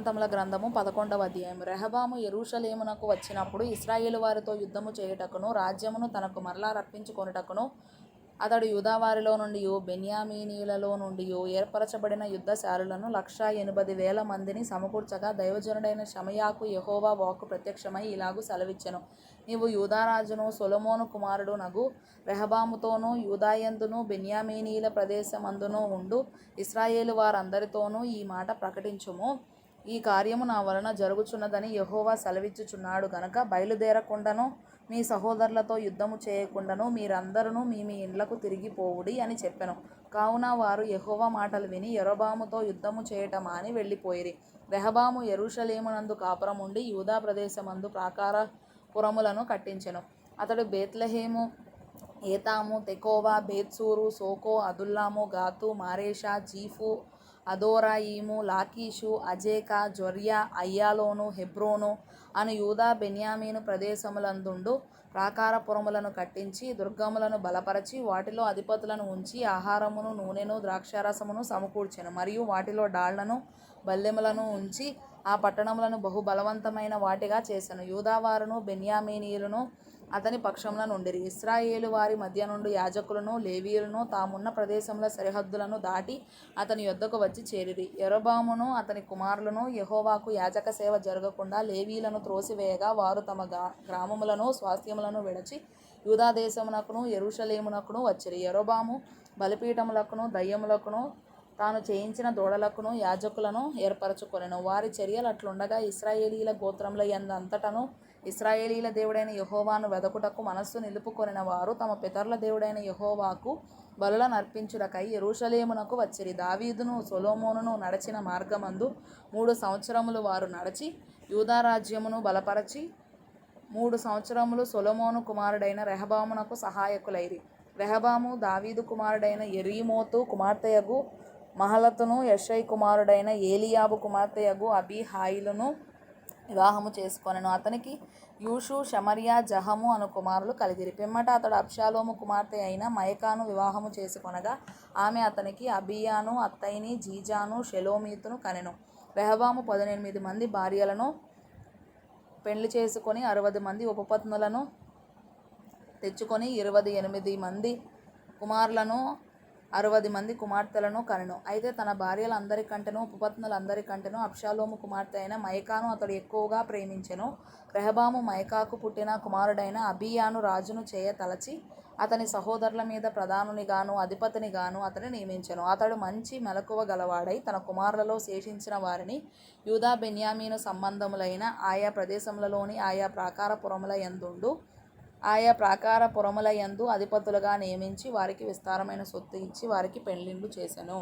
వృత్తాంతముల గ్రంథము 11వ అధ్యాయము. రెహబాము యెరూషలేమునకు వచ్చినప్పుడు ఇశ్రాయేలు వారితో యుద్ధము చేయుటకును రాజ్యమును తనకు మరలా రప్పించుకొనుటకును అతడు యూదావారిలో నుండియు బెన్యామీనీయులలో నుండియు ఏర్పరచబడిన యుద్ధశాలులను 180,000 మందిని సమకూర్చగా దైవజనుడైన షమయాకు యెహోవా వాక్కు ప్రత్యక్షమై ఇలాగు సెలవిచ్చెను. నీవు యూదారాజును సొలొమోను కుమారుడు నగు రెహబాముతోనూ యూదాయందును బెన్యామీనీయుల ప్రదేశమందును ఉండు ఇశ్రాయేలు వారందరితోనూ ఈ మాట ప్రకటించుము. ఈ కార్యము నా వలన జరుగుచున్నదని యెహోవా సెలవిచ్చుచున్నాడు గనుక బయలుదేరకుండాను మీ సహోదరులతో యుద్ధము చేయకుండాను మీరందరూ మీ మీ ఇండ్లకు తిరిగిపోవుడి అని చెప్పెను. కావున వారు యెహోవా మాటలు విని యరొబాముతో యుద్ధము చేయట మాని వెళ్ళిపోయిరి. రెహబాము యెరూషలేమునందు కాపురముండి యూదా ప్రదేశమందు ప్రాకార పురములను కట్టించెను. అతడు బేత్లెహేము, ఏతాము, తెకోవా, బేత్సూరు, సోకో, అదుల్లాము, గాతు, మారేషా, జీఫు, అదోరాయిము, లాకీషు, అజేకా, జొర్యా, అయ్యాలోను, హెబ్రోను అను యూదా బెన్యామీను ప్రదేశములందుండు ప్రాకార పురములను కట్టించి దుర్గములను బలపరచి వాటిలో అధిపతులను ఉంచి ఆహారమును, నూనెను, ద్రాక్షారసమును సమకూర్చెను. మరియు వాటిలో డాళ్లను, బల్లెములను ఉంచి ఆ పట్టణములను బహు బలవంతమైన వాటిగా చేసెను. యూదావారును బెన్యామీనీయులను అతని పక్షమున నుండిరి. ఇశ్రాయేలు వారి మధ్య నుండి యాజకులను, లేవీయులను తామున్న ప్రదేశముల సరిహద్దులను దాటి అతని యొద్దకు వచ్చి చేరిరి. యరొబామును అతని కుమారులను యెహోవాకు యాజక సేవ జరగకుండా లేవీయులను త్రోసివేయగా వారు తమ గ్రామములను స్వాస్థ్యములను విడిచి యూదా దేశమునకును యెరూషలేమునకును వచ్చిరి. యరొబాము బలిపీఠములకును దయ్యములకును తాను చేయించిన దూడలకును యాజకులను ఏర్పరచుకొనెను. వారి చర్యలు అట్లుండగా ఇశ్రాయేలీయుల గోత్రముల యందంతటను ఇశ్రాయేలీయుల దేవుడైన యెహోవాను వెదకుటకు మనస్సు నిలుపుకొనిన వారు తమ పితరుల దేవుడైన యెహోవాకు బలులను అర్పించుటకై యెరూషలేమునకు వచ్చిరి. దావీదును సొలొమోనును నడచిన మార్గమందు 3 సంవత్సరములు వారు నడచి యూదా రాజ్యమును బలపరచి 3 సంవత్సరములు సొలొమోను కుమారుడైన రెహబామునకు సహాయకులైరి. రెహబాము దావీదు కుమారుడైన యెరీమోతు కుమార్తెయగు మహలతును యెషై కుమారుడైన ఏలీయాబు కుమార్తెయగు అబీహాయిలును వివాహము చేసుకొనెను. అతనికి యూషు, షమర్యా, జహము అను కుమారులు కలిగిరి. పిమ్మట అతడు అబ్షాలోము కుమార్తె అయిన మయకాను వివాహము చేసుకొనగా ఆమె అతనికి అబీయాను, అత్తయిని, జీజాను, షెలోమీతును కనెను. రెహబాము 18 మంది భార్యలను పెండ్లి చేసుకొని 60 మంది ఉపపత్నులను తెచ్చుకొని 28 మంది కుమారులను 60 మంది కుమార్తెలను కనెను. అయితే తన భార్యలందరికంటెను ఉపపత్నులందరికంటెను అబ్షాలోము కుమార్తె అయిన మయకాను అతడు ఎక్కువగా ప్రేమించెను. రెహబాము మయకాకు పుట్టిన కుమారుడైన అబీయాను రాజును చేయ తలచి అతని సహోదరుల మీద ప్రధానునిగాను అధిపతినిగాను అతని నియమించెను. అతడు మంచి మెలకువ గలవాడై తన కుమారులలో శేషించిన వారిని యూదా బెన్యామీను సంబంధములైన ఆయా ప్రదేశములలోని ఆయా ప్రాకార పురముల యందుండు ఆయా ప్రాకార పురముల యందు అధిపతులుగా నియమించి వారికి విస్తారమైన సొత్తు ఇచ్చి వారికి పెండ్లిండ్లు చేసెను.